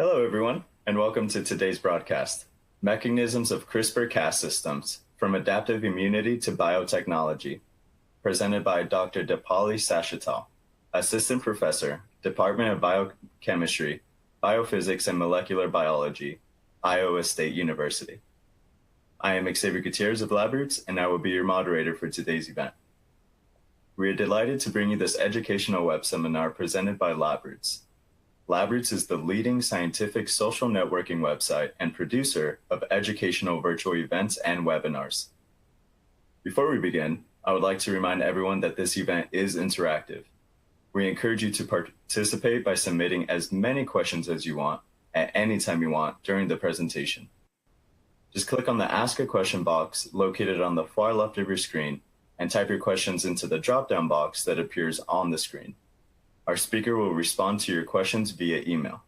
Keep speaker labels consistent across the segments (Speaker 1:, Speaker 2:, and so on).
Speaker 1: Hello, everyone, and welcome to today's broadcast, Mechanisms of CRISPR-Cas Systems, from Adaptive Immunity to Biotechnology, presented by Dr. Dipali Sashital, Assistant Professor, Department of Biochemistry, Biophysics and Molecular Biology, Iowa State University. I am Xavier Gutierrez of LabRoots, and I will be your moderator for today's event. We are delighted to bring you this educational web seminar presented by LabRoots. LabRoots is the leading scientific social networking website and producer of educational virtual events and webinars. Before we begin, I would like to remind everyone that this event is interactive. We encourage you to participate by submitting as many questions as you want at any time you want during the presentation. Just click on the Ask a Question box located on the far left of your screen and type your questions into the drop-down box that appears on the screen. Our speaker will respond to your questions via email.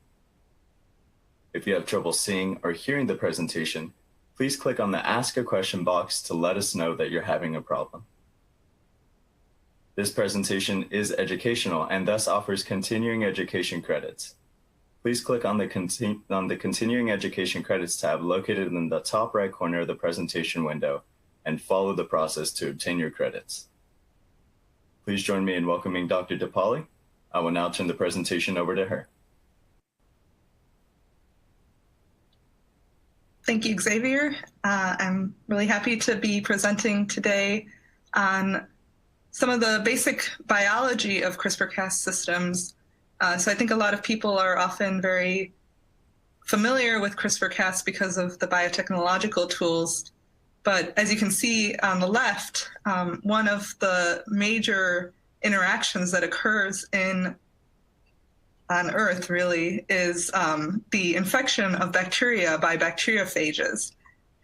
Speaker 1: If you have trouble seeing or hearing the presentation, please click on the Ask a Question box to let us know that you're having a problem. This presentation is educational and thus offers continuing education credits. Please click on the Continuing Education Credits tab located in the top right corner of the presentation window and follow the process to obtain your credits. Please join me in welcoming Dr. Dipali. I will now turn the presentation over to her.
Speaker 2: Thank you, Xavier. I'm really happy to be presenting today on some of the basic biology of CRISPR-Cas systems. So I think a lot of people are often very familiar with CRISPR-Cas because of the biotechnological tools. But as you can see on the left, one of the major interactions that occurs on Earth really is the infection of bacteria by bacteriophages.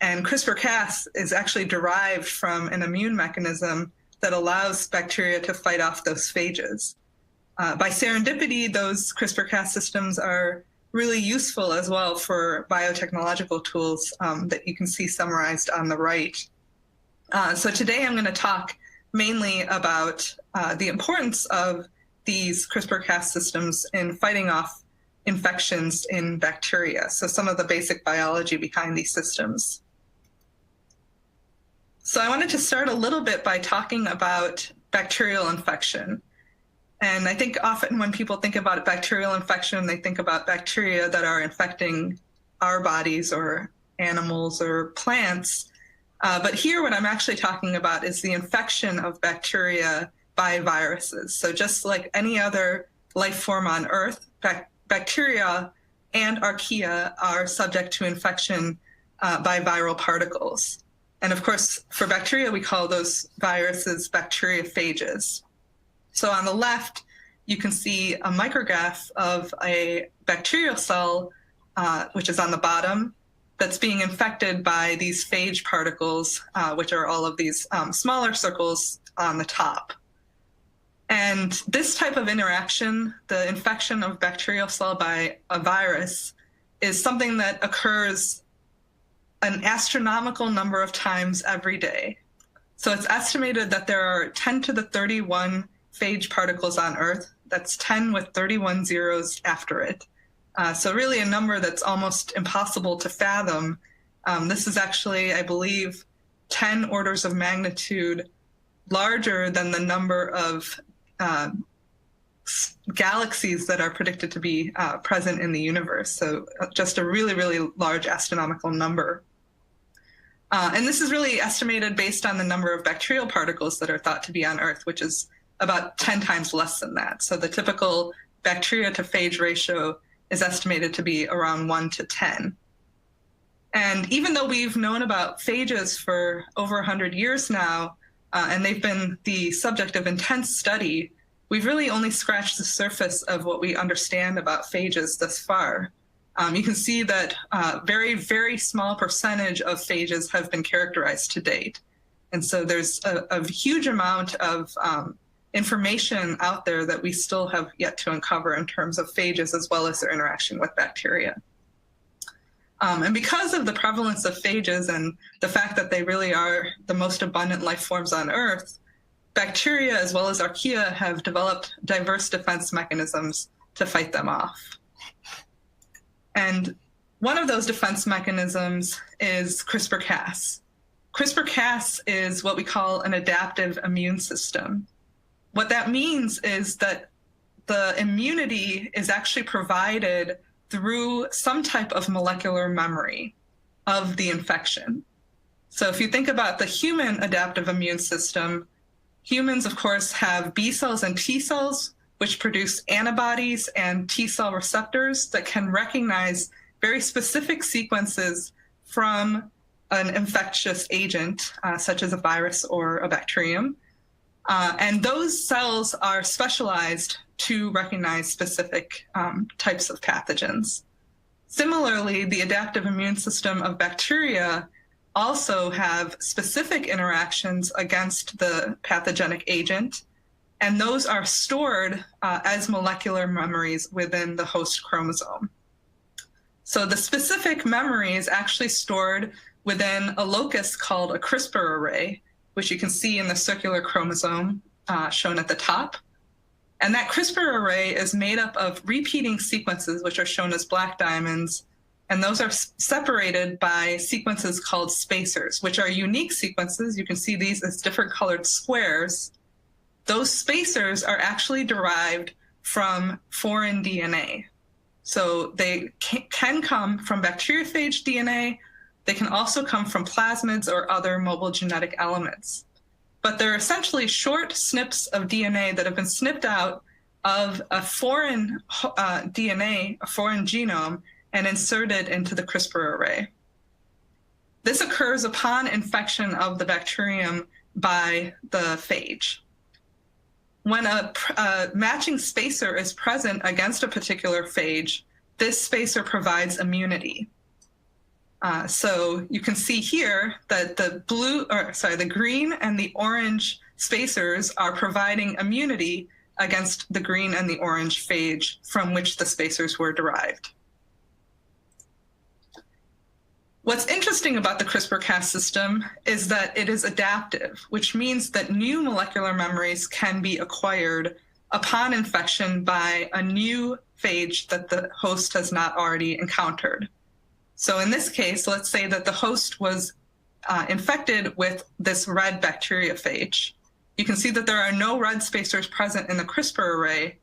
Speaker 2: And CRISPR-Cas is actually derived from an immune mechanism that allows bacteria to fight off those phages. By serendipity, those CRISPR-Cas systems are really useful as well for biotechnological tools that you can see summarized on the right. So today I'm going to talk mainly about the importance of these CRISPR-Cas systems in fighting off infections in bacteria. So some of the basic biology behind these systems. So I wanted to start a little bit by talking about bacterial infection. And I think often when people think about bacterial infection, they think about bacteria that are infecting our bodies or animals or plants. But here what I'm actually talking about is the infection of bacteria by viruses. So just like any other life form on Earth, bacteria and archaea are subject to infection by viral particles. And of course, for bacteria, we call those viruses bacteriophages. So on the left, you can see a micrograph of a bacterial cell, which is on the bottom, that's being infected by these phage particles, which are all of these smaller circles on the top. And this type of interaction, the infection of bacterial cell by a virus, is something that occurs an astronomical number of times every day. So it's estimated that there are 10 to the 31 phage particles on Earth. That's 10 with 31 zeros after it. So really a number that's almost impossible to fathom. This is actually, I believe, 10 orders of magnitude larger than the number of galaxies that are predicted to be present in the universe. So just a really, really large astronomical number. And this is really estimated based on the number of bacterial particles that are thought to be on Earth, which is about 10 times less than that. So the typical bacteria to phage ratio is estimated to be around 1 to 10. And even though we've known about phages for over 100 years now, and they've been the subject of intense study, we've really only scratched the surface of what we understand about phages thus far. You can see that very, very small percentage of phages have been characterized to date. And so there's a huge amount of information out there that we still have yet to uncover in terms of phages as well as their interaction with bacteria. And because of the prevalence of phages and the fact that they really are the most abundant life forms on Earth, bacteria as well as archaea have developed diverse defense mechanisms to fight them off. And one of those defense mechanisms is CRISPR-Cas. CRISPR-Cas is what we call an adaptive immune system. What that means is that the immunity is actually provided through some type of molecular memory of the infection. So if you think about the human adaptive immune system, humans, of course, have B cells and T cells, which produce antibodies and T cell receptors that can recognize very specific sequences from an infectious agent, such as a virus or a bacterium. And those cells are specialized to recognize specific types of pathogens. Similarly, the adaptive immune system of bacteria also have specific interactions against the pathogenic agent, and those are stored as molecular memories within the host chromosome. So the specific memory is actually stored within a locus called a CRISPR array, which you can see in the circular chromosome shown at the top. And that CRISPR array is made up of repeating sequences, which are shown as black diamonds, and those are separated by sequences called spacers, which are unique sequences. You can see these as different colored squares. Those spacers are actually derived from foreign DNA. So they can come from bacteriophage DNA. They can also come from plasmids or other mobile genetic elements. But they're essentially short snips of DNA that have been snipped out of a foreign DNA, a foreign genome, and inserted into the CRISPR array. This occurs upon infection of the bacterium by the phage. When a matching spacer is present against a particular phage, this spacer provides immunity. So you can see here that the green and the orange spacers are providing immunity against the green and the orange phage from which the spacers were derived. What's interesting about the CRISPR-Cas system is that it is adaptive, which means that new molecular memories can be acquired upon infection by a new phage that the host has not already encountered. So in this case, let's say that the host was infected with this red bacteriophage. You can see that there are no red spacers present in the CRISPR array.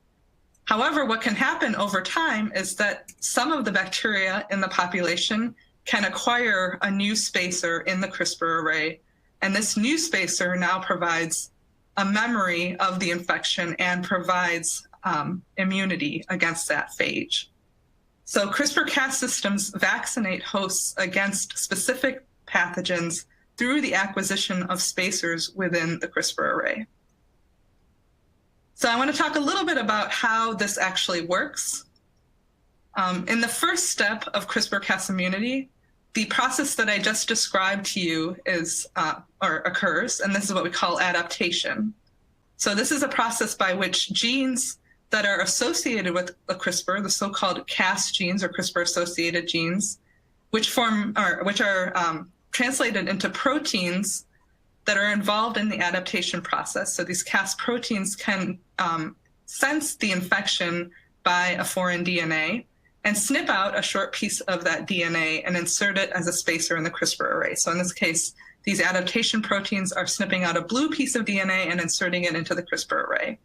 Speaker 2: However, what can happen over time is that some of the bacteria in the population can acquire a new spacer in the CRISPR array, and this new spacer now provides a memory of the infection and provides immunity against that phage. So CRISPR-Cas systems vaccinate hosts against specific pathogens through the acquisition of spacers within the CRISPR array. So I want to talk a little bit about how this actually works. In the first step of CRISPR-Cas immunity, the process that I just described to you occurs, and this is what we call adaptation. So this is a process by which genes that are associated with a CRISPR, the so-called Cas genes or CRISPR-associated genes, which are translated into proteins that are involved in the adaptation process. So these Cas proteins can sense the infection by a foreign DNA and snip out a short piece of that DNA and insert it as a spacer in the CRISPR array. So in this case, these adaptation proteins are snipping out a blue piece of DNA and inserting it into the CRISPR array.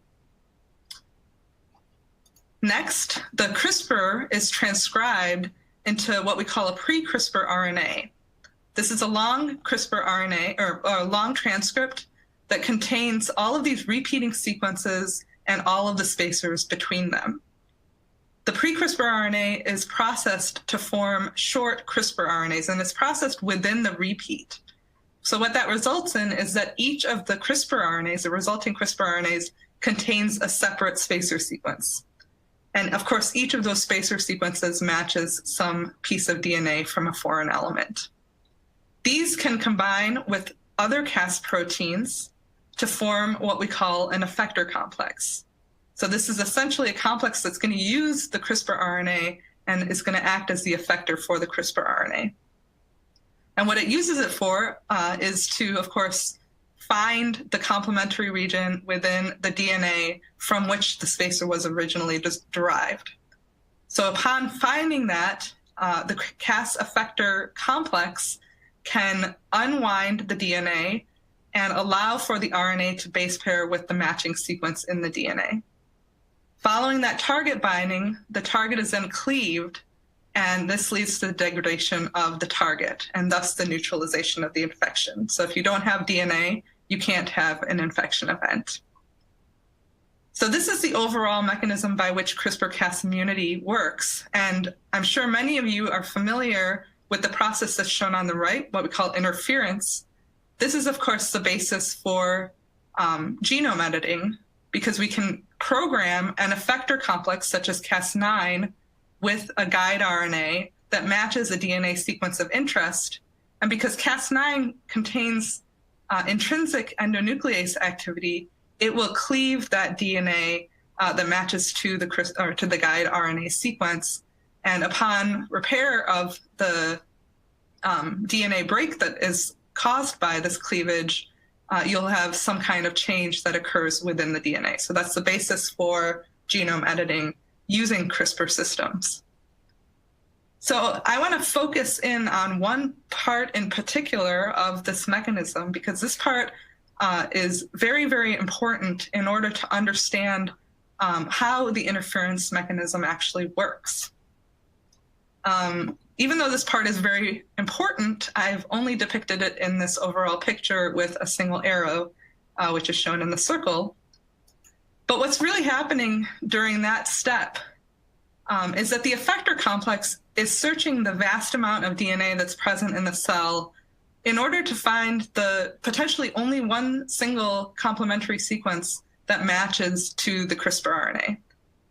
Speaker 2: Next, the CRISPR is transcribed into what we call a pre-CRISPR RNA. This is a long CRISPR RNA, or a long transcript that contains all of these repeating sequences and all of the spacers between them. The pre-CRISPR RNA is processed to form short CRISPR RNAs, and it's processed within the repeat. So what that results in is that each of the CRISPR RNAs, the resulting CRISPR RNAs, contains a separate spacer sequence. And of course, each of those spacer sequences matches some piece of DNA from a foreign element. These can combine with other Cas proteins to form what we call an effector complex. So this is essentially a complex that's going to use the CRISPR RNA and is going to act as the effector for the CRISPR RNA. And what it uses it for is to, of course, find the complementary region within the DNA from which the spacer was originally derived. So upon finding that, the Cas effector complex can unwind the DNA and allow for the RNA to base pair with the matching sequence in the DNA. Following that target binding, the target is then cleaved, and this leads to the degradation of the target and thus the neutralization of the infection. So if you don't have DNA, you can't have an infection event. So this is the overall mechanism by which CRISPR-Cas immunity works. And I'm sure many of you are familiar with the process that's shown on the right, what we call interference. This is, of course, the basis for genome editing, because we can program an effector complex such as Cas9 with a guide RNA that matches a DNA sequence of interest. And because Cas9 contains intrinsic endonuclease activity, it will cleave that DNA that matches to the guide RNA sequence. And upon repair of the DNA break that is caused by this cleavage, you'll have some kind of change that occurs within the DNA. So that's the basis for genome editing using CRISPR systems. So I want to focus in on one part in particular of this mechanism, because this part is very, very important in order to understand how the interference mechanism actually works. Even though this part is very important, I've only depicted it in this overall picture with a single arrow, which is shown in the circle. But what's really happening during that step is that the effector complex is searching the vast amount of DNA that's present in the cell in order to find the potentially only one single complementary sequence that matches to the CRISPR RNA.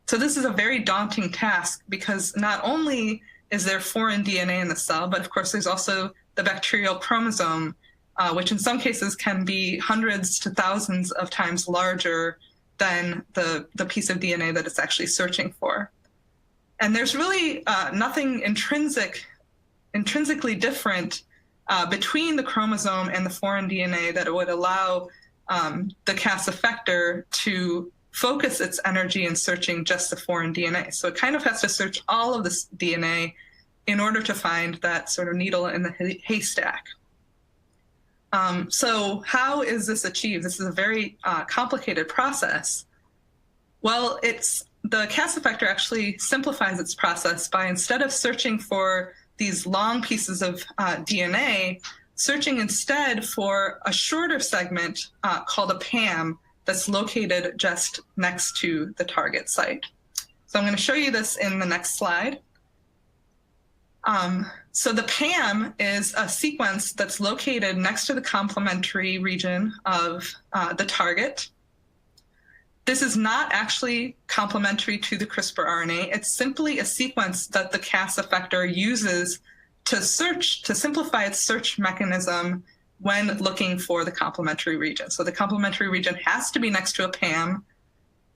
Speaker 2: So this is a very daunting task, because not only is there foreign DNA in the cell, but of course there's also the bacterial chromosome, which in some cases can be hundreds to thousands of times larger than the piece of DNA that it's actually searching for. And there's really nothing intrinsically different between the chromosome and the foreign DNA that would allow the Cas effector to focus its energy in searching just the foreign DNA. So it kind of has to search all of this DNA in order to find that sort of needle in the haystack. So how is this achieved? This is a very complicated process. Well, the Cas effector actually simplifies its process by, instead of searching for these long pieces of DNA, searching instead for a shorter segment called a PAM that's located just next to the target site. So I'm going to show you this in the next slide. So the PAM is a sequence that's located next to the complementary region of the target. This is not actually complementary to the CRISPR RNA. It's simply a sequence that the Cas effector uses to simplify its search mechanism when looking for the complementary region. So the complementary region has to be next to a PAM.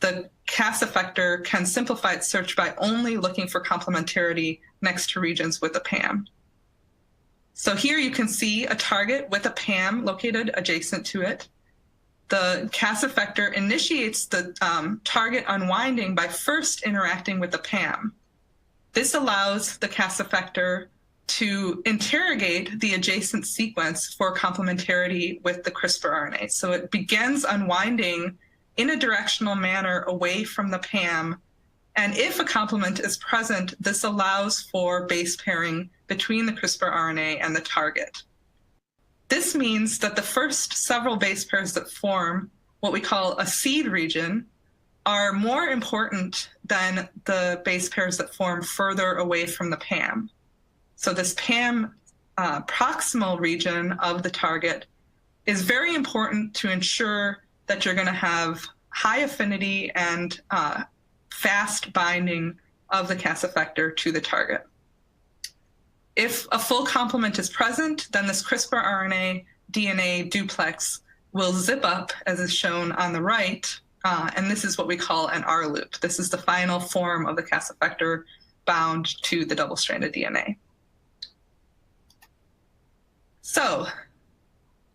Speaker 2: The Cas effector can simplify its search by only looking for complementarity next to regions with a PAM. So here you can see a target with a PAM located adjacent to it. The Cas effector initiates the target unwinding by first interacting with the PAM. This allows the Cas effector to interrogate the adjacent sequence for complementarity with the CRISPR RNA. So it begins unwinding in a directional manner away from the PAM. And if a complement is present, this allows for base pairing between the CRISPR RNA and the target. This means that the first several base pairs that form what we call a seed region are more important than the base pairs that form further away from the PAM. So this PAM proximal region of the target is very important to ensure that you're going to have high affinity and fast binding of the Cas effector to the target. If a full complement is present, then this CRISPR RNA DNA duplex will zip up, as is shown on the right, and this is what we call an R loop. This is the final form of the Cas effector bound to the double-stranded DNA. So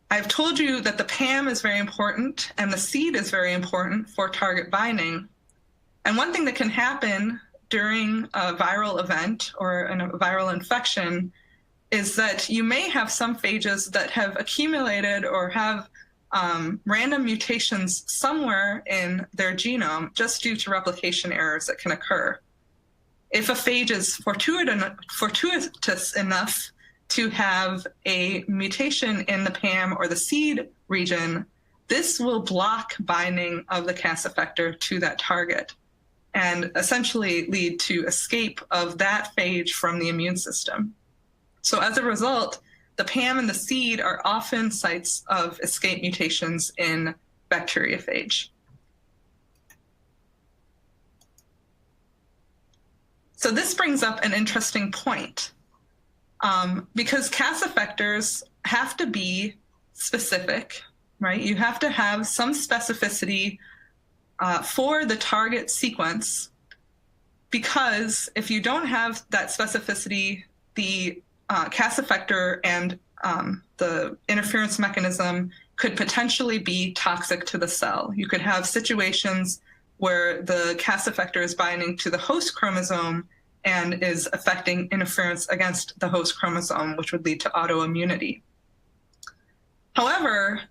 Speaker 2: I've told you that the PAM is very important and the seed is very important for target binding. And one thing that can happen during a viral event or a viral infection is that you may have some phages that have accumulated or have random mutations somewhere in their genome just due to replication errors that can occur. If a phage is fortuitous enough to have a mutation in the PAM or the seed region, this will block binding of the Cas effector to that target and essentially lead to escape of that phage from the immune system. So as a result, the PAM and the seed are often sites of escape mutations in bacteriophage. So this brings up an interesting point. Because Cas effectors have to be specific, right? You have to have some specificity for the target sequence, because if you don't have that specificity, the Cas effector and the interference mechanism could potentially be toxic to the cell. You could have situations where the Cas effector is binding to the host chromosome and is affecting interference against the host chromosome, which would lead to autoimmunity. However,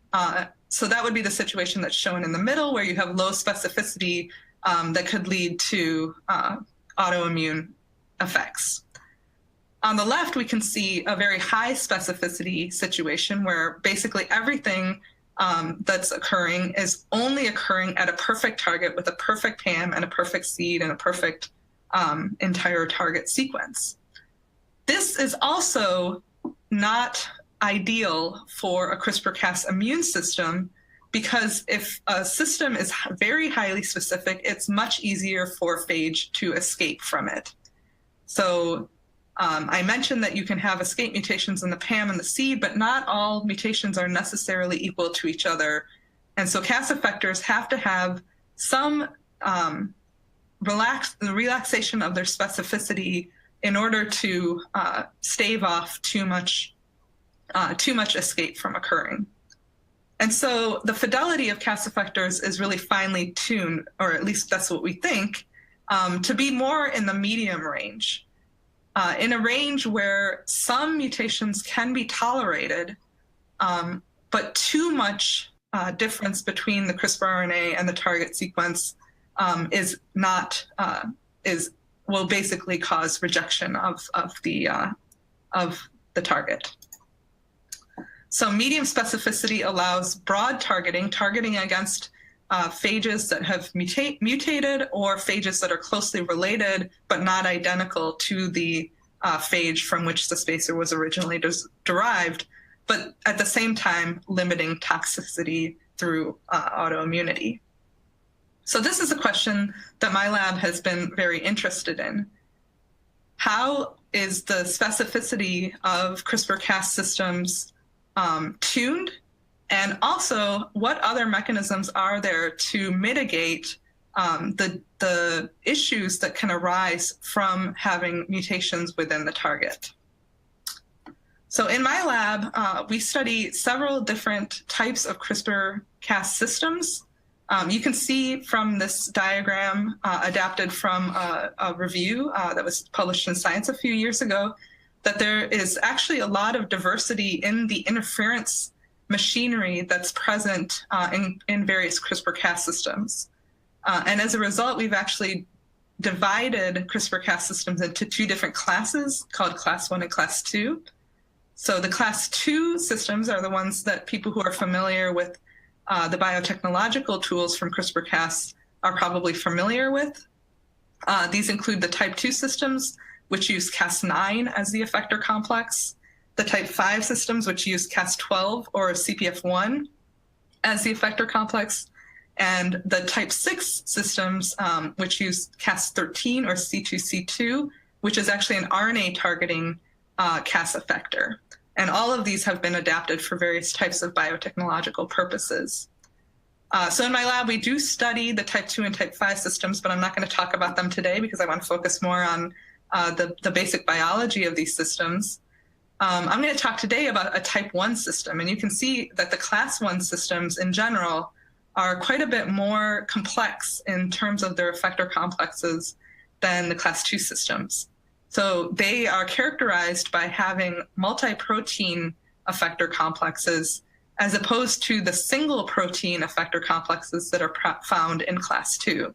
Speaker 2: so that would be the situation that's shown in the middle, where you have low specificity that could lead to autoimmune effects. On the left, we can see a very high specificity situation where basically everything that's occurring is only occurring at a perfect target with a perfect PAM and a perfect seed and a perfect entire target sequence. This is also not ideal for a CRISPR-Cas immune system, because if a system is very highly specific, it's much easier for phage to escape from it. So I mentioned that you can have escape mutations in the PAM and the seed, but not all mutations are necessarily equal to each other. And so Cas effectors have to have some relaxation of their specificity in order to stave off too much escape from occurring. And so the fidelity of Cas effectors is really finely tuned, or at least that's what we think, to be more in the medium range, in a range where some mutations can be tolerated, but too much difference between the CRISPR RNA and the target sequence will basically cause rejection of the target. So medium specificity allows broad targeting against phages that have mutated, or phages that are closely related but not identical to the phage from which the spacer was originally derived, but at the same time limiting toxicity through autoimmunity. So this is a question that my lab has been very interested in. How is the specificity of CRISPR-Cas systems tuned? And also, what other mechanisms are there to mitigate the issues that can arise from having mutations within the target? So in my lab, we study several different types of CRISPR-Cas systems. You can see from this diagram adapted from a review that was published in Science a few years ago, that there is actually a lot of diversity in the interference machinery that's present in various CRISPR-Cas systems. And as a result, we've actually divided CRISPR-Cas systems into two different classes called Class 1 and Class 2. So the Class 2 systems are the ones that people who are familiar with the biotechnological tools from CRISPR-Cas are probably familiar with. These include the type 2 systems, which use Cas9 as the effector complex, the type 5 systems, which use Cas12 or CPF1 as the effector complex, and the type 6 systems, which use Cas13 or C2C2, which is actually an RNA targeting Cas effector. And all of these have been adapted for various types of biotechnological purposes. So in my lab, we do study the type 2 and type 5 systems, but I'm not going to talk about them today because I want to focus more on the basic biology of these systems. I'm going to talk today about a type 1 system, and you can see that the Class 1 systems in general are quite a bit more complex in terms of their effector complexes than the class 2 systems. So they are characterized by having multi-protein effector complexes as opposed to the single protein effector complexes that are found in class 2.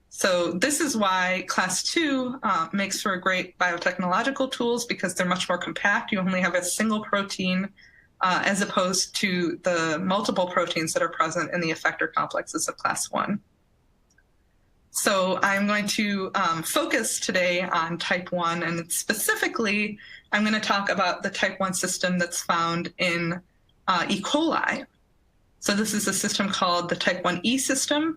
Speaker 2: So this is why class 2 makes for great biotechnological tools, because they're much more compact. You only have a single protein as opposed to the multiple proteins that are present in the effector complexes of class 1. So I'm going to focus today on type 1, and specifically, I'm going to talk about the type 1 system that's found in E. coli. So this is a system called the type 1E system,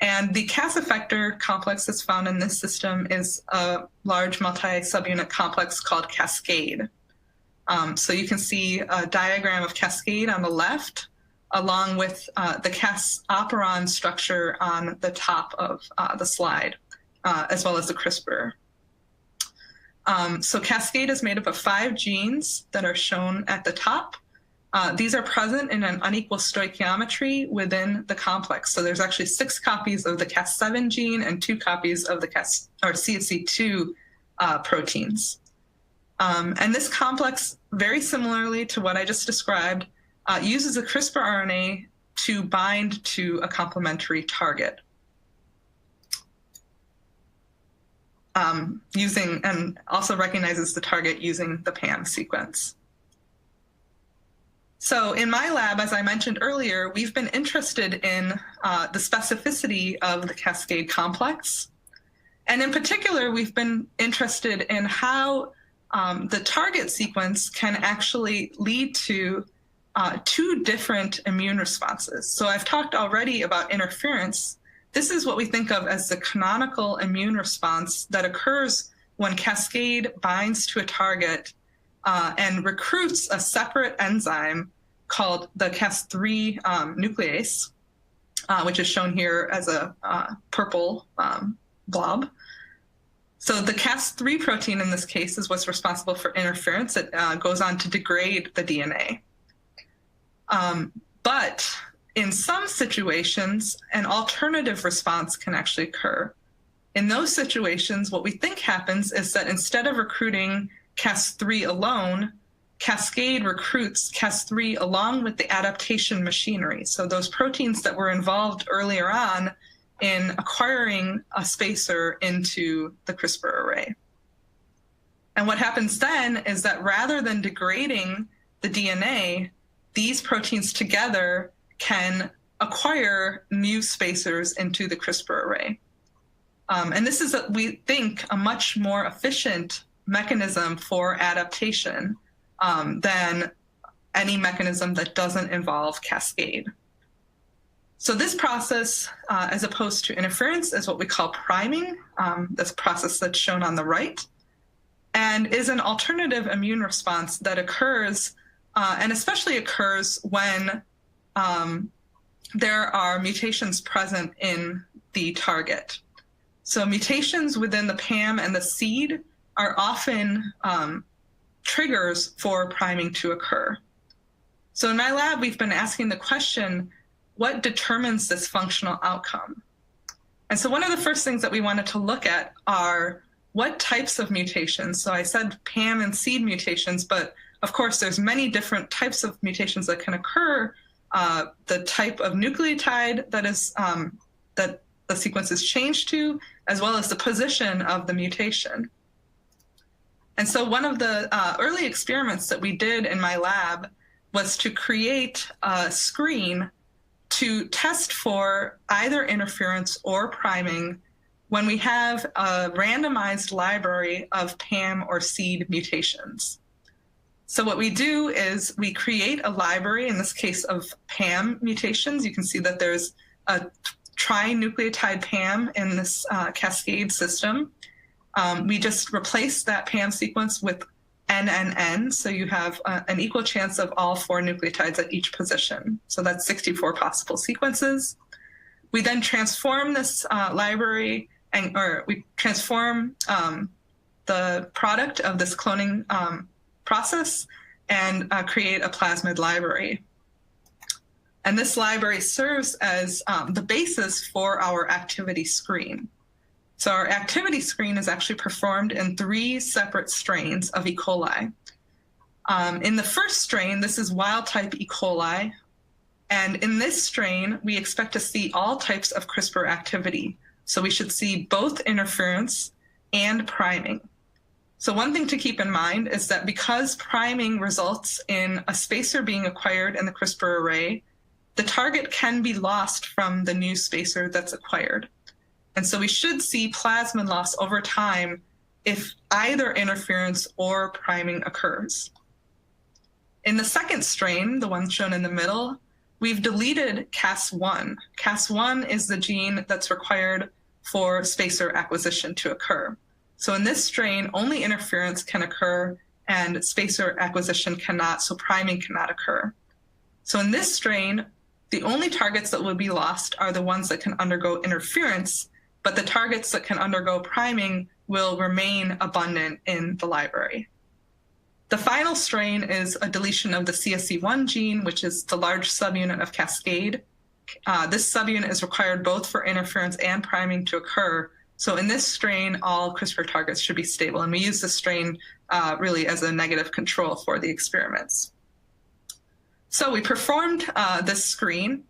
Speaker 2: and the Cas effector complex that's found in this system is a large multi-subunit complex called Cascade. So you can see a diagram of Cascade on the left, along with the Cas operon structure on the top of the slide, as well as the CRISPR. So Cascade is made up of 5 genes that are shown at the top. These are present in an unequal stoichiometry within the complex. So there's actually 6 copies of the Cas7 gene and 2 copies of the CSC2 proteins. And this complex, very similarly to what I just described, uses a CRISPR RNA to bind to a complementary target, and also recognizes the target using the PAM sequence. So in my lab, as I mentioned earlier, we've been interested in the specificity of the Cascade complex. And in particular, we've been interested in how the target sequence can actually lead to 2 different immune responses. So I've talked already about interference. This is what we think of as the canonical immune response that occurs when Cascade binds to a target and recruits a separate enzyme called the Cas3 nuclease, which is shown here as a purple blob. So the Cas3 protein in this case is what's responsible for interference. It goes on to degrade the DNA. But in some situations, an alternative response can actually occur. In those situations, what we think happens is that instead of recruiting Cas3 alone, Cascade recruits Cas3 along with the adaptation machinery. So those proteins that were involved earlier on in acquiring a spacer into the CRISPR array. And what happens then is that rather than degrading the DNA, these proteins together can acquire new spacers into the CRISPR array. And this is, we think, a much more efficient mechanism for adaptation than any mechanism that doesn't involve Cascade. So this process, as opposed to interference, is what we call priming, this process that's shown on the right, and is an alternative immune response that occurs, and especially occurs when there are mutations present in the target. So mutations within the PAM and the seed are often triggers for priming to occur. So in my lab, we've been asking the question, what determines this functional outcome? And so one of the first things that we wanted to look at are what types of mutations. So I said PAM and seed mutations, but of course there's many different types of mutations that can occur. The type of nucleotide that is that the sequence is changed to, as well as the position of the mutation. And so one of the early experiments that we did in my lab was to create a screen to test for either interference or priming when we have a randomized library of PAM or seed mutations. So what we do is we create a library, in this case of PAM mutations. You can see that there's a trinucleotide PAM in this Cascade system. We just replace that PAM sequence with NNN, so you have an equal chance of all 4 nucleotides at each position. So that's 64 possible sequences. We then transform this library, or we transform the product of this cloning process and create a plasmid library. And this library serves as the basis for our activity screen. So our activity screen is actually performed in 3 separate strains of E. coli. In the first strain, this is wild-type E. coli, and in this strain, we expect to see all types of CRISPR activity. So we should see both interference and priming. So one thing to keep in mind is that because priming results in a spacer being acquired in the CRISPR array, the target can be lost from the new spacer that's acquired. And so we should see plasmid loss over time if either interference or priming occurs. In the second strain, the one shown in the middle, we've deleted Cas1. Cas1 is the gene that's required for spacer acquisition to occur. So in this strain, only interference can occur and spacer acquisition cannot, so priming cannot occur. So in this strain, the only targets that will be lost are the ones that can undergo interference, but the targets that can undergo priming will remain abundant in the library. The final strain is a deletion of the CSC1 gene, which is the large subunit of Cascade. This subunit is required both for interference and priming to occur. So in this strain, all CRISPR targets should be stable. And we use this strain really as a negative control for the experiments. So we performed this screen.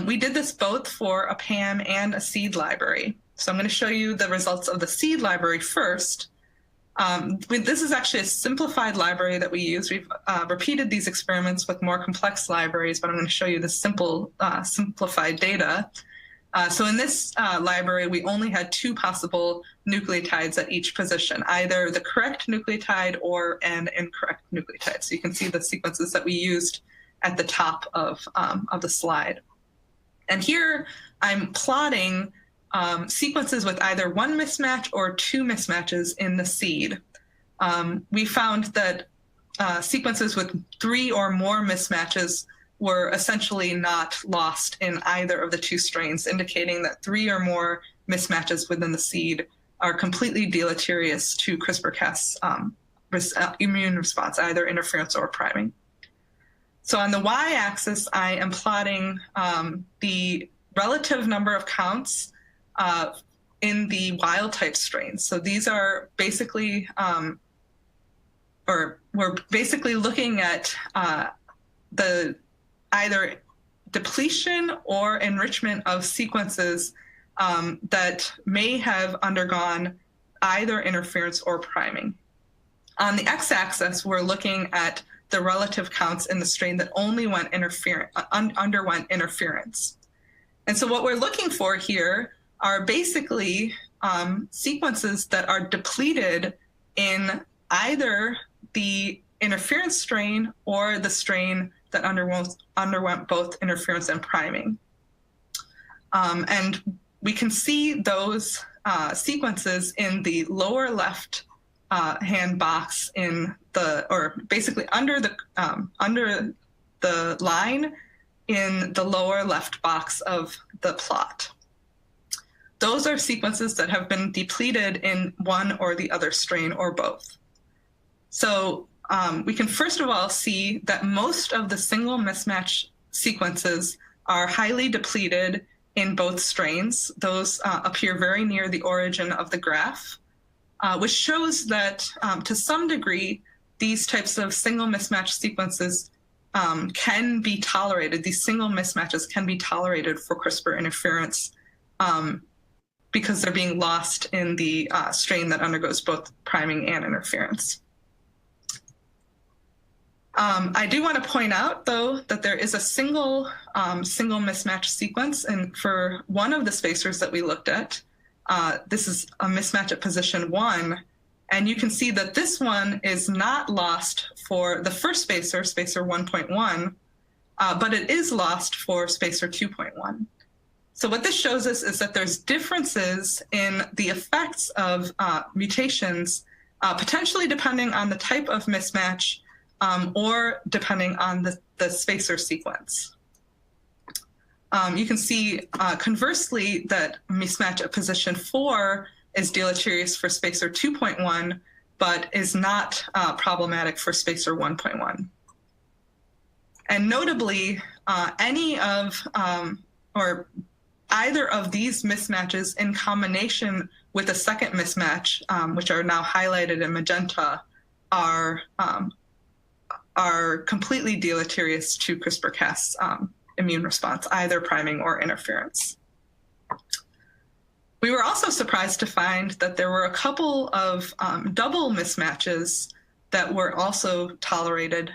Speaker 2: We did this both for a PAM and a seed library. So I'm going to show you the results of the seed library first. This is actually a simplified library that we use. We've repeated these experiments with more complex libraries, but I'm going to show you the simplified data. So in this library, we only had 2 possible nucleotides at each position, either the correct nucleotide or an incorrect nucleotide. So you can see the sequences that we used at the top of the slide. And here I'm plotting sequences with either 1 mismatch or 2 mismatches in the seed. We found that sequences with 3 or more mismatches were essentially not lost in either of the 2 strains, indicating that 3 or more mismatches within the seed are completely deleterious to CRISPR-Cas immune response, either interference or priming. So on the y-axis, I am plotting the relative number of counts in the wild-type strains. So these are basically, or we're basically looking at the either depletion or enrichment of sequences that may have undergone either interference or priming. On the x-axis, we're looking at the relative counts in the strain that only underwent interference. And so what we're looking for here are basically sequences that are depleted in either the interference strain or the strain that underwent both interference and priming. And we can see those sequences in the lower left hand box in the, or basically under the line in the lower left box of the plot. Those are sequences that have been depleted in one or the other strain or both. So we can first of all see that most of the single mismatch sequences are highly depleted in both strains. Those appear very near the origin of the graph, which shows that to some degree, these types of single mismatch sequences can be tolerated. These single mismatches can be tolerated for CRISPR interference because they're being lost in the strain that undergoes both priming and interference. I do want to point out, though, that there is a single mismatch sequence, and for one of the spacers that we looked at, this is a mismatch at position 1, and you can see that this one is not lost for the first spacer, spacer 1.1, but it is lost for spacer 2.1. So what this shows us is that there's differences in the effects of mutations, potentially depending on the type of mismatch or depending on the spacer sequence. You can see conversely that mismatch at position 4 is deleterious for spacer 2.1, but is not problematic for spacer 1.1. And notably, any of, or either of these mismatches in combination with a second mismatch, which are now highlighted in magenta, are completely deleterious to CRISPR-Cas immune response, either priming or interference. We were also surprised to find that there were a couple of double mismatches that were also tolerated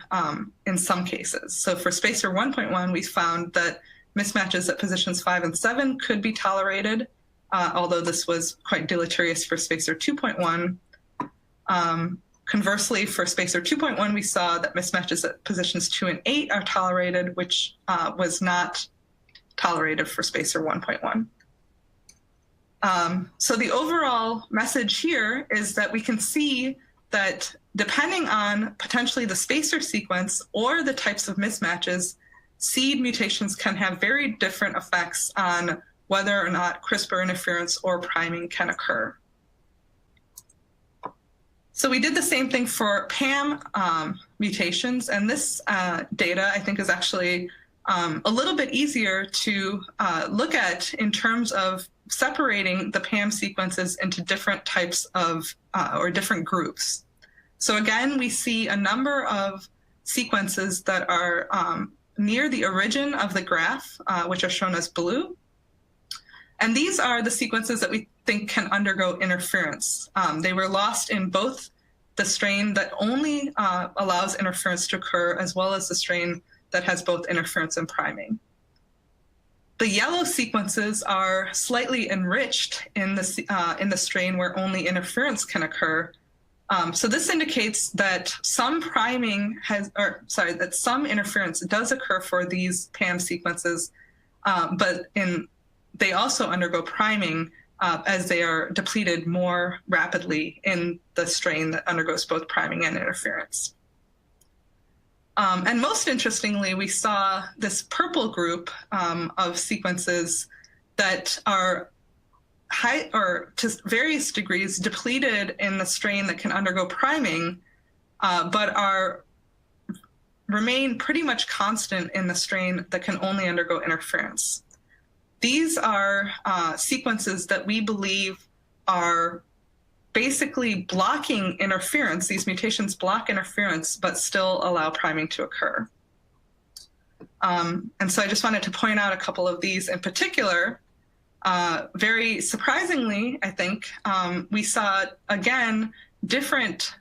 Speaker 2: in some cases. So for spacer 1.1, we found that mismatches at positions 5 and 7 could be tolerated, although this was quite deleterious for spacer 2.1. Conversely, for spacer 2.1, we saw that mismatches at positions 2 and 8 are tolerated, which was not tolerated for spacer 1.1. So the overall message here is that we can see that depending on potentially the spacer sequence or the types of mismatches, seed mutations can have very different effects on whether or not CRISPR interference or priming can occur. So we did the same thing for PAM mutations, and this data I think is actually a little bit easier to look at in terms of separating the PAM sequences into different types of or different groups. So again, we see a number of sequences that are near the origin of the graph, which are shown as blue. And these are the sequences that we think can undergo interference. They were lost in both the strain that only allows interference to occur, as well as the strain that has both interference and priming. The yellow sequences are slightly enriched in the strain where only interference can occur. So this indicates that some that some interference does occur for these PAM sequences, but they also undergo priming as they are depleted more rapidly in the strain that undergoes both priming and interference. And most interestingly, we saw this purple group of sequences that are high or to various degrees depleted in the strain that can undergo priming, but remain pretty much constant in the strain that can only undergo interference. These are sequences that we believe are basically blocking interference. These mutations block interference, but still allow priming to occur. And so I just wanted to point out a couple of these in particular. Very surprisingly, I think, we saw, again, different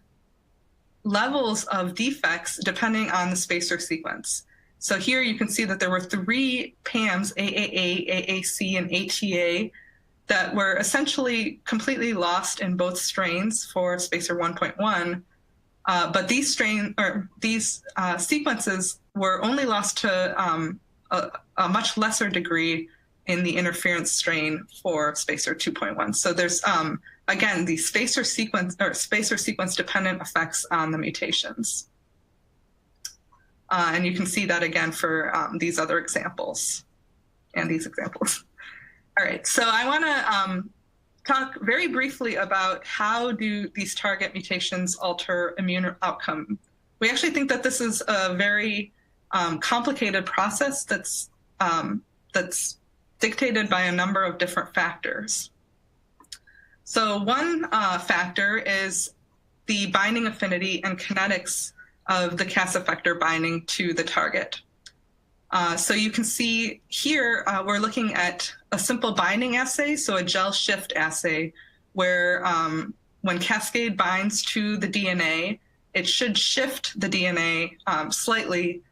Speaker 2: levels of defects depending on the spacer sequence. So here you can see that there were 3 PAMs, AAA, AAC, and ATA, that were essentially completely lost in both strains for spacer 1.1. But these sequences were only lost to a much lesser degree in the interference strain for spacer 2.1. So there's, again, these spacer sequence dependent effects on the mutations. And you can see that again for these other examples and these examples. All right, so I want to talk very briefly about how do these target mutations alter immune outcome. We actually think that this is a very complicated process that's dictated by a number of different factors. So one factor is the binding affinity and kinetics of the Cas effector binding to the target. So you can see here, we're looking at a simple binding assay, so a gel shift assay, where when Cascade binds to the DNA, it should shift the DNA slightly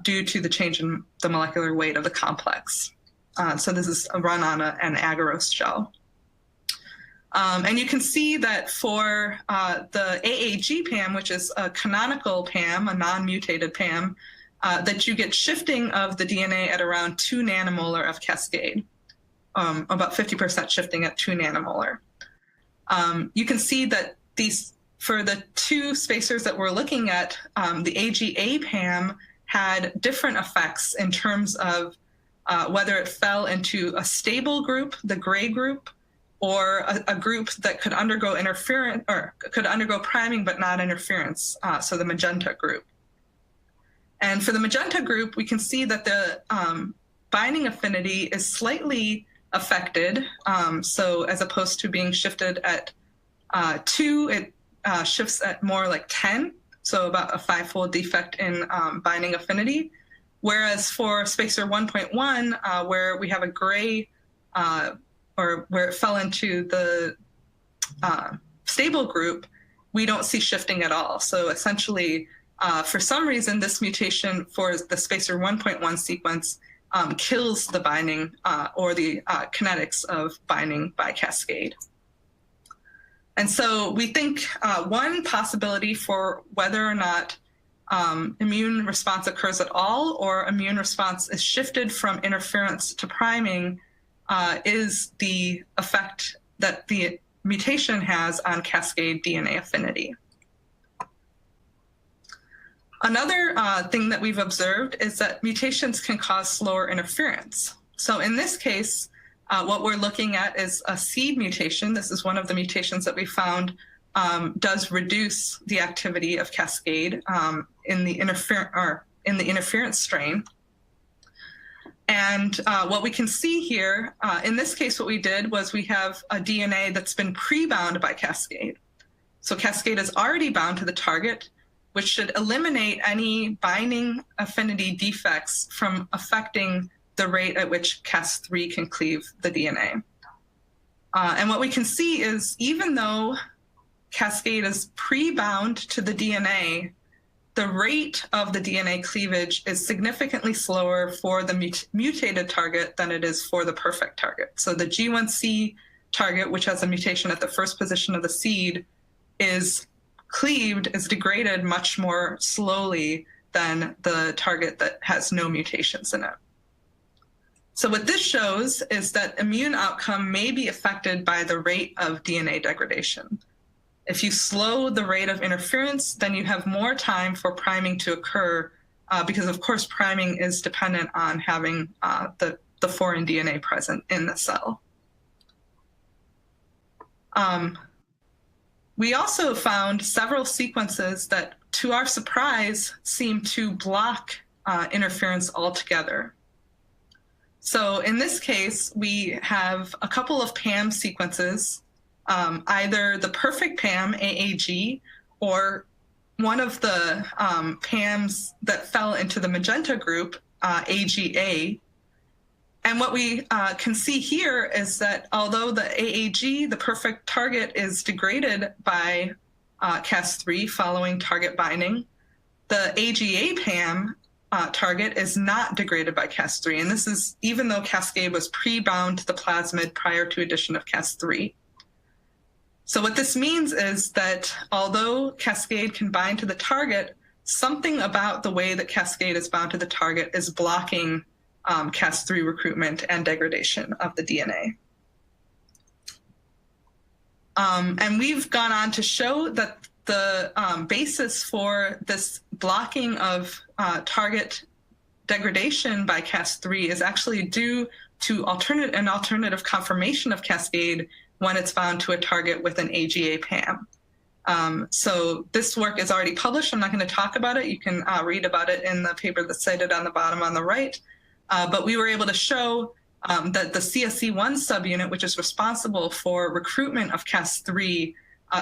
Speaker 2: due to the change in the molecular weight of the complex. So this is a run on an agarose gel. And you can see that for the AAG PAM, which is a canonical PAM, a non-mutated PAM, that you get shifting of the DNA at around 2 nanomolar of Cascade, about 50% shifting at 2 nanomolar. You can see that for the 2 spacers that we're looking at, the AGA PAM had different effects in terms of whether it fell into a stable group, the gray group, or a group that could undergo interference or could undergo priming but not interference, so the magenta group. And for the magenta group, we can see that the binding affinity is slightly affected. So as opposed to being shifted at 2, it shifts at more like 10, so about a 5-fold defect in binding affinity. Whereas for spacer 1.1, where we have a gray, or where it fell into the stable group, we don't see shifting at all. So essentially, for some reason, this mutation for the spacer 1.1 sequence kills the binding or the kinetics of binding by cascade. And so we think one possibility for whether or not immune response occurs at all or immune response is shifted from interference to priming is the effect that the mutation has on cascade DNA affinity. Another thing that we've observed is that mutations can cause slower interference. So in this case, what we're looking at is a seed mutation. This is one of the mutations that we found does reduce the activity of cascade in the interference strain. And what we can see here, in this case, what we did was we have a DNA that's been pre-bound by cascade. So cascade is already bound to the target, which should eliminate any binding affinity defects from affecting the rate at which Cas3 can cleave the DNA. And what we can see is even though cascade is pre-bound to the DNA, the rate of the DNA cleavage is significantly slower for the mutated target than it is for the perfect target. So the G1C target, which has a mutation at the first position of the seed, is degraded much more slowly than the target that has no mutations in it. So what this shows is that immune outcome may be affected by the rate of DNA degradation. If you slow the rate of interference, then you have more time for priming to occur, because of course priming is dependent on having the foreign DNA present in the cell. We also found several sequences that, to our surprise, seem to block interference altogether. So in this case, we have a couple of PAM sequences, either the perfect PAM, AAG, or one of the PAMs that fell into the magenta group, AGA. And what we can see here is that although the AAG, the perfect target, is degraded by Cas3 following target binding, the AGA PAM target is not degraded by Cas3. And this is even though cascade was pre-bound to the plasmid prior to addition of Cas3. So what this means is that although cascade can bind to the target, something about the way that cascade is bound to the target is blocking Cas3 recruitment and degradation of the DNA. And we've gone on to show that the basis for this blocking of target degradation by Cas3 is actually due to an alternative conformation of cascade when it's bound to a target with an AGA PAM. So this work is already published. I'm not going to talk about it. You can read about it in the paper that's cited on the bottom on the right. But we were able to show that the CSE1 subunit, which is responsible for recruitment of Cas3,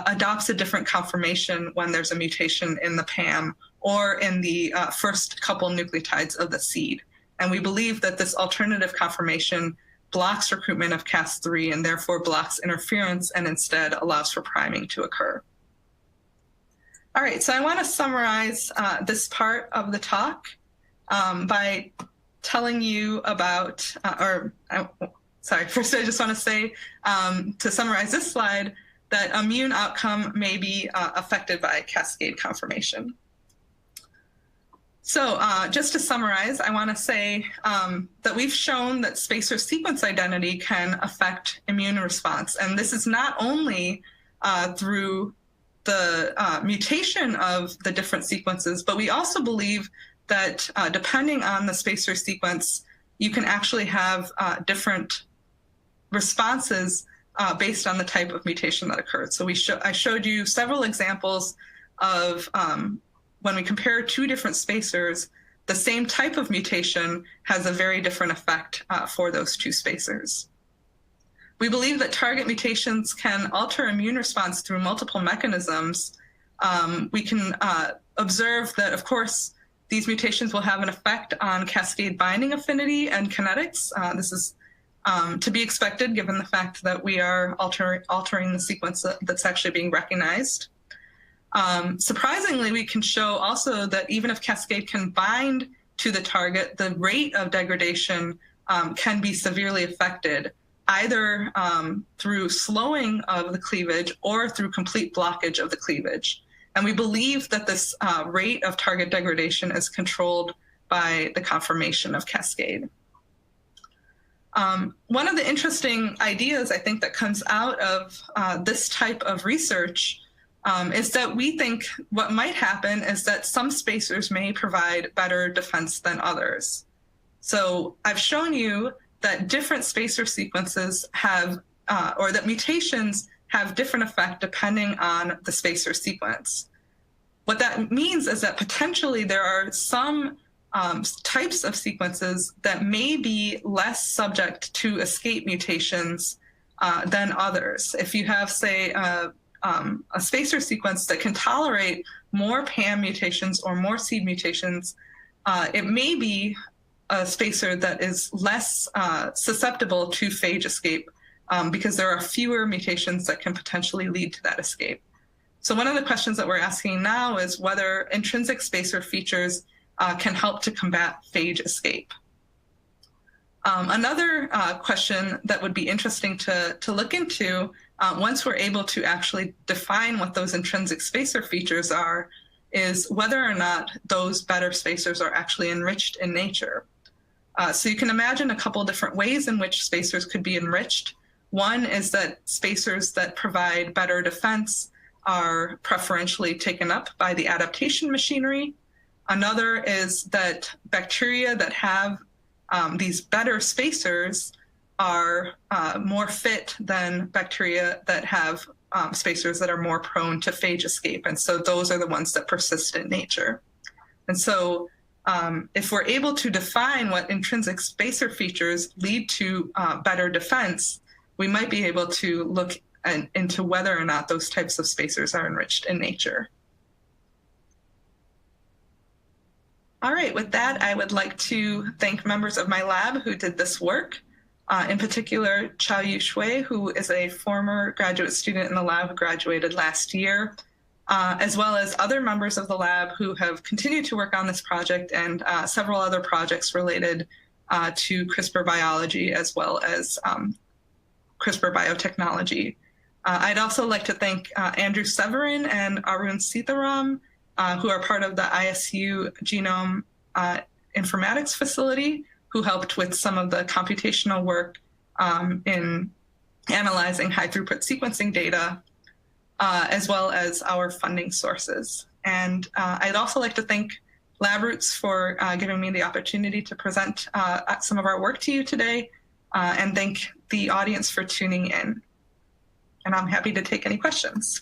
Speaker 2: adopts a different conformation when there's a mutation in the PAM or in the first couple nucleotides of the seed. And we believe that this alternative conformation blocks recruitment of Cas3 and therefore blocks interference and instead allows for priming to occur. All right, so I want to summarize this part of the talk by telling you about, first I just want to say, to summarize this slide, that immune outcome may be affected by cascade conformation. So just to summarize, I want to say that we've shown that spacer sequence identity can affect immune response. And this is not only through the mutation of the different sequences, but we also believe that depending on the spacer sequence, you can actually have different responses based on the type of mutation that occurred. So I showed you several examples of when we compare two different spacers, the same type of mutation has a very different effect for those two spacers. We believe that target mutations can alter immune response through multiple mechanisms. We can observe that, of course, these mutations will have an effect on cascade binding affinity and kinetics. This is to be expected given the fact that we are altering the sequence that's actually being recognized. Surprisingly, we can show also that even if cascade can bind to the target, the rate of degradation can be severely affected, either through slowing of the cleavage or through complete blockage of the cleavage. And we believe that this rate of target degradation is controlled by the conformation of cascade. One of the interesting ideas, I think, that comes out of this type of research is that we think what might happen is that some spacers may provide better defense than others. So I've shown you that different spacer sequences have, or that mutations have different effect depending on the spacer sequence. What that means is that potentially there are some types of sequences that may be less subject to escape mutations than others. If you have, say, a spacer sequence that can tolerate more PAM mutations or more seed mutations, it may be a spacer that is less susceptible to phage escape because there are fewer mutations that can potentially lead to that escape. So one of the questions that we're asking now is whether intrinsic spacer features can help to combat phage escape. Another question that would be interesting to look into once we're able to actually define what those intrinsic spacer features are is whether or not those better spacers are actually enriched in nature. So you can imagine a couple different ways in which spacers could be enriched. One is that spacers that provide better defense are preferentially taken up by the adaptation machinery. Another is that bacteria that have these better spacers are more fit than bacteria that have spacers that are more prone to phage escape. And so those are the ones that persist in nature. And so if we're able to define what intrinsic spacer features lead to better defense, we might be able to look into whether or not those types of spacers are enriched in nature. All right, with that, I would like to thank members of my lab who did this work. In particular, Chaoyu Shui, who is a former graduate student in the lab who graduated last year, as well as other members of the lab who have continued to work on this project and several other projects related to CRISPR biology as well as CRISPR biotechnology. I'd also like to thank Andrew Severin and Arun Sitharam, who are part of the ISU Genome Informatics Facility, who helped with some of the computational work in analyzing high-throughput sequencing data, as well as our funding sources. And I'd also like to thank LabRoots for giving me the opportunity to present some of our work to you today, and thank the audience for tuning in. And I'm happy to take any questions.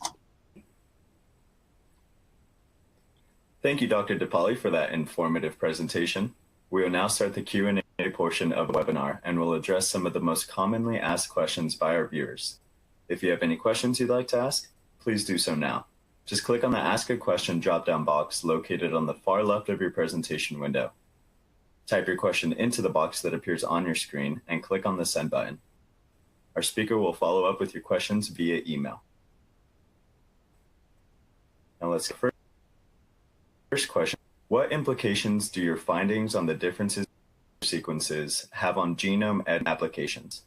Speaker 1: Thank you, Dr. Dipali, for that informative presentation. We will now start the Q&A portion of the webinar, and we'll address some of the most commonly asked questions by our viewers. If you have any questions you'd like to ask, please do so now. Just click on the Ask a Question drop-down box located on the far left of your presentation window. Type your question into the box that appears on your screen and click on the Send button. Our speaker will follow up with your questions via email. Now let's go first question. What implications do your findings on the differences in sequences have on genome editing applications?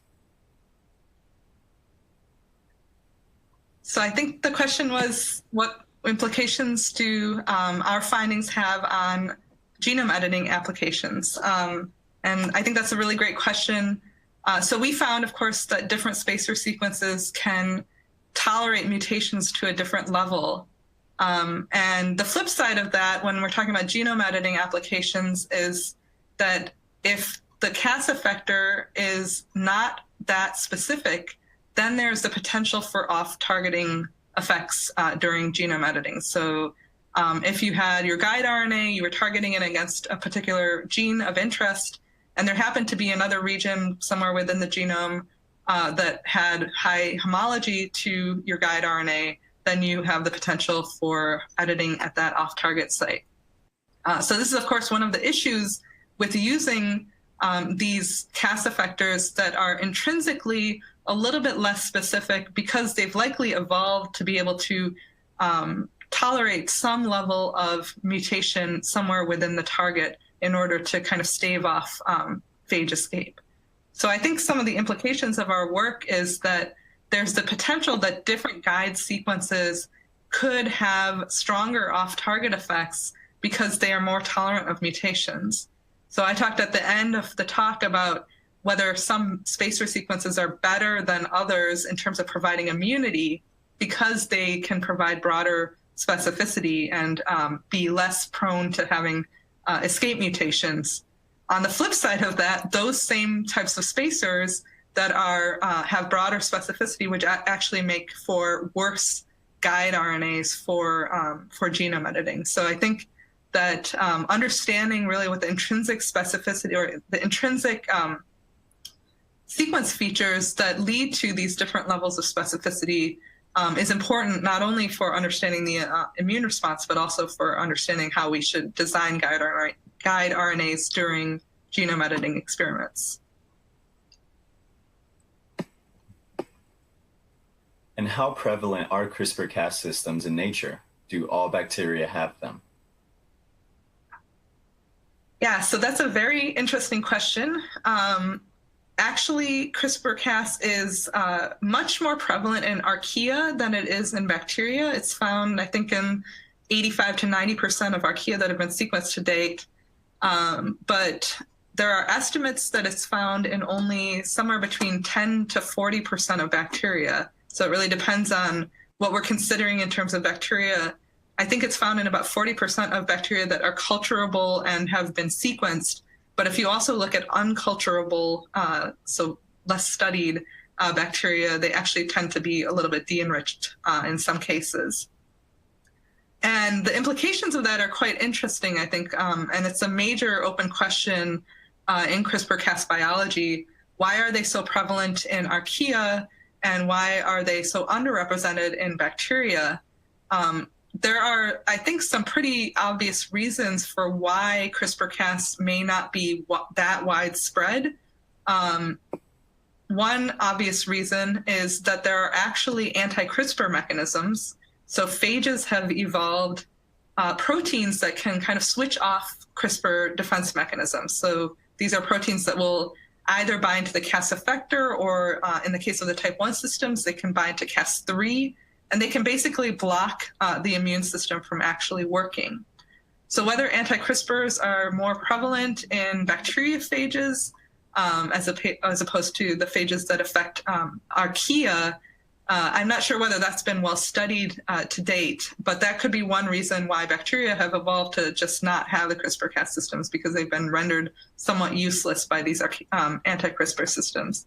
Speaker 2: So I think the question was, what implications do our findings have on genome editing applications? And I think that's a really great question. So we found, of course, that different spacer sequences can tolerate mutations to a different level. And the flip side of that, when we're talking about genome editing applications, is that if the Cas effector is not that specific, then there's the potential for off-targeting effects during genome editing. So if you had your guide RNA, you were targeting it against a particular gene of interest, and there happened to be another region somewhere within the genome that had high homology to your guide RNA, then you have the potential for editing at that off-target site. So this is, of course, one of the issues with using these Cas effectors that are intrinsically a little bit less specific because they've likely evolved to be able to tolerate some level of mutation somewhere within the target in order to kind of stave off phage escape. So I think some of the implications of our work is that there's the potential that different guide sequences could have stronger off-target effects because they are more tolerant of mutations. So I talked at the end of the talk about whether some spacer sequences are better than others in terms of providing immunity because they can provide broader specificity and be less prone to having escape mutations. On the flip side of that, those same types of spacers that are have broader specificity, which actually make for worse guide RNAs for genome editing. So I think that understanding really what the intrinsic specificity or the intrinsic sequence features that lead to these different levels of specificity is important not only for understanding the immune response, but also for understanding how we should design guide RNAs during genome editing experiments.
Speaker 1: And how prevalent are CRISPR-Cas systems in nature? Do all bacteria have them?
Speaker 2: Yeah, so that's a very interesting question. Actually, CRISPR-Cas is much more prevalent in archaea than it is in bacteria. It's found, I think, in 85 to 90% of archaea that have been sequenced to date. But there are estimates that it's found in only somewhere between 10 to 40% of bacteria. So it really depends on what we're considering in terms of bacteria. I think it's found in about 40% of bacteria that are culturable and have been sequenced. But if you also look at unculturable, so less studied bacteria, they actually tend to be a little bit de-enriched in some cases. And the implications of that are quite interesting, I think, and it's a major open question in CRISPR-Cas biology. Why are they so prevalent in archaea, and why are they so underrepresented in bacteria? There are, I think, some pretty obvious reasons for why CRISPR-Cas may not be that widespread. One obvious reason is that there are actually anti-CRISPR mechanisms. So phages have evolved proteins that can kind of switch off CRISPR defense mechanisms. So these are proteins that will either bind to the Cas effector, or in the case of the type 1 systems, they can bind to Cas3. And they can basically block the immune system from actually working. So whether anti-CRISPRs are more prevalent in bacteriophages as opposed to the phages that affect archaea, I'm not sure whether that's been well studied to date, but that could be one reason why bacteria have evolved to just not have the CRISPR-Cas systems, because they've been rendered somewhat useless by these anti-CRISPR systems.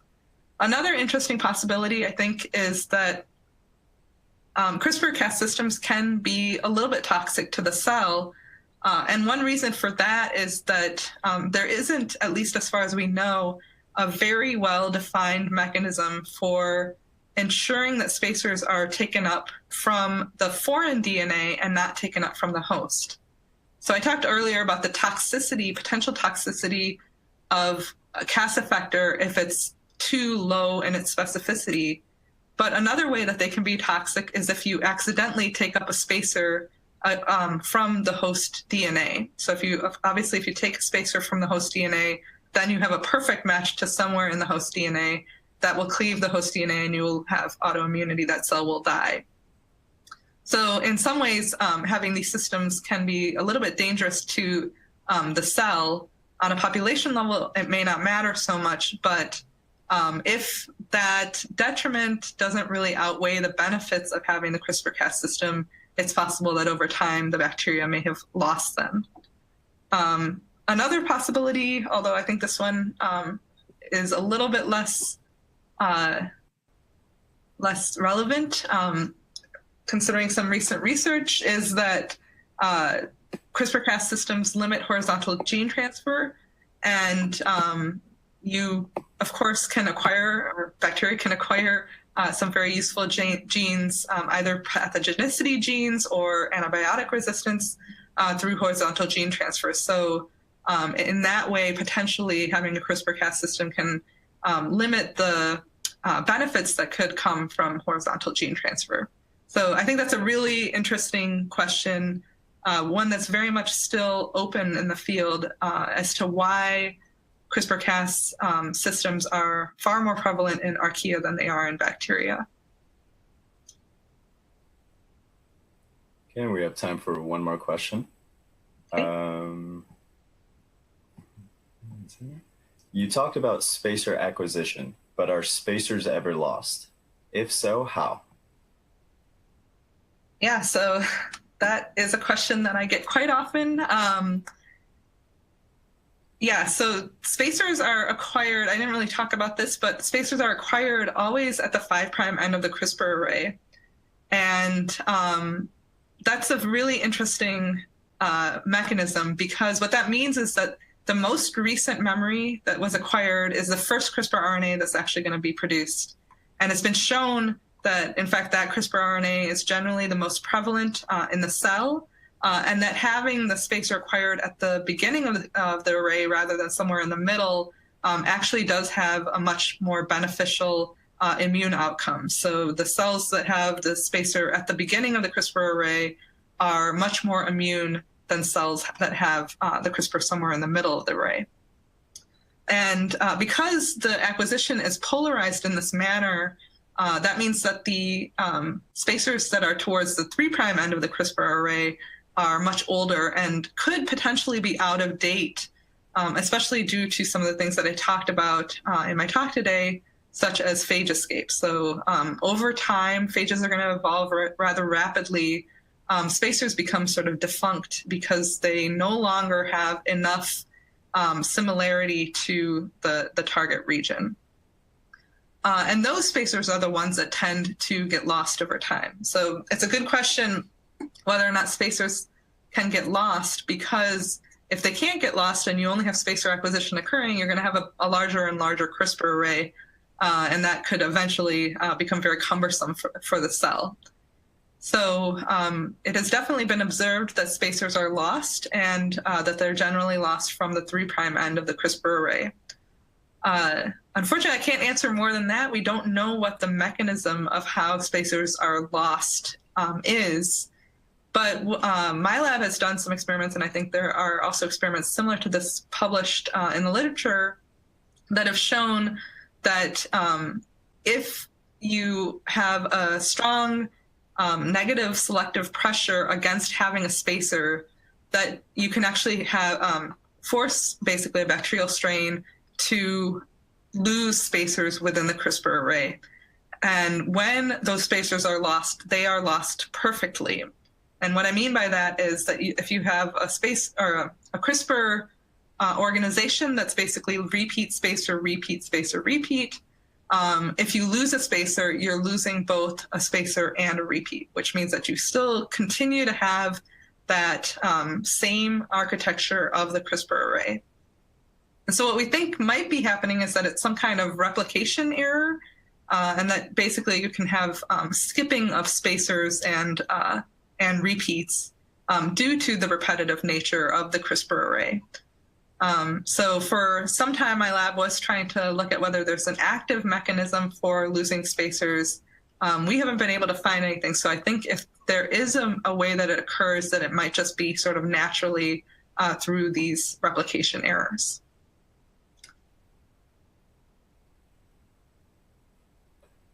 Speaker 2: Another interesting possibility, I think, is that CRISPR-Cas systems can be a little bit toxic to the cell. And one reason for that is that there isn't, at least as far as we know, a very well-defined mechanism for ensuring that spacers are taken up from the foreign DNA and not taken up from the host. So I talked earlier about the toxicity, potential toxicity of a Cas effector if it's too low in its specificity. But another way that they can be toxic is if you accidentally take up a spacer from the host DNA. So if you take a spacer from the host DNA, then you have a perfect match to somewhere in the host DNA that will cleave the host DNA and you will have autoimmunity. That cell will die. So in some ways, having these systems can be a little bit dangerous to the cell. On a population level, it may not matter so much, but if that detriment doesn't really outweigh the benefits of having the CRISPR-Cas system, it's possible that over time the bacteria may have lost them. Another possibility, although I think this one is a little bit less relevant, considering some recent research, is that CRISPR-Cas systems limit horizontal gene transfer, and you, of course, can acquire, or bacteria can acquire some very useful genes, either pathogenicity genes or antibiotic resistance through horizontal gene transfer. So in that way, potentially having a CRISPR-Cas system can limit the benefits that could come from horizontal gene transfer. So I think that's a really interesting question, one that's very much still open in the field as to why CRISPR-Cas systems are far more prevalent in archaea than they are in bacteria.
Speaker 1: Okay, we have time for one more question. Okay. You talked about spacer acquisition, but are spacers ever lost? If so, how?
Speaker 2: Yeah, so that is a question that I get quite often. Yeah, so spacers are acquired. I didn't really talk about this, but spacers are acquired always at the 5' end of the CRISPR array. And that's a really interesting mechanism, because what that means is that the most recent memory that was acquired is the first CRISPR RNA that's actually going to be produced. And it's been shown that, in fact, that CRISPR RNA is generally the most prevalent in the cell, and that having the spacer acquired at the beginning of the array rather than somewhere in the middle actually does have a much more beneficial immune outcome. So the cells that have the spacer at the beginning of the CRISPR array are much more immune than cells that have the CRISPR somewhere in the middle of the array. And because the acquisition is polarized in this manner, that means that the spacers that are towards the 3' end of the CRISPR array are much older and could potentially be out of date, especially due to some of the things that I talked about in my talk today, such as phage escape. So over time, phages are going to evolve rather rapidly. Spacers become sort of defunct because they no longer have enough similarity to the target region. And those spacers are the ones that tend to get lost over time. So it's a good question whether or not spacers can get lost, because if they can't get lost and you only have spacer acquisition occurring, you're going to have a larger and larger CRISPR array, and that could eventually become very cumbersome for the cell. So it has definitely been observed that spacers are lost, and that they're generally lost from the 3' end of the CRISPR array. Unfortunately, I can't answer more than that. We don't know what the mechanism of how spacers are lost is. But my lab has done some experiments, and I think there are also experiments similar to this published in the literature that have shown that if you have a strong negative selective pressure against having a spacer, that you can actually have force basically a bacterial strain to lose spacers within the CRISPR array. And when those spacers are lost, they are lost perfectly. And what I mean by that is that if you have a space or a CRISPR organization that's basically repeat spacer, repeat spacer, repeat, if you lose a spacer, you're losing both a spacer and a repeat, which means that you still continue to have that same architecture of the CRISPR array. And so what we think might be happening is that it's some kind of replication error, and that basically you can have skipping of spacers and repeats due to the repetitive nature of the CRISPR array. So for some time, my lab was trying to look at whether there's an active mechanism for losing spacers. We haven't been able to find anything. So I think if there is a way that it occurs, that it might just be sort of naturally through these replication errors.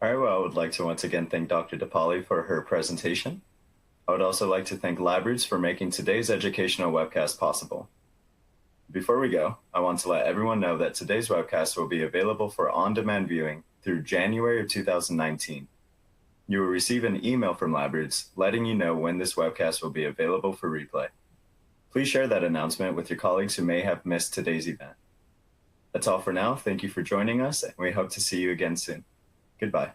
Speaker 1: All right, well, I would like to once again thank Dr. Dipali for her presentation. I would also like to thank LabRoots for making today's educational webcast possible. Before we go, I want to let everyone know that today's webcast will be available for on-demand viewing through January of 2019. You will receive an email from LabRoots letting you know when this webcast will be available for replay. Please share that announcement with your colleagues who may have missed today's event. That's all for now. Thank you for joining us, and we hope to see you again soon. Goodbye.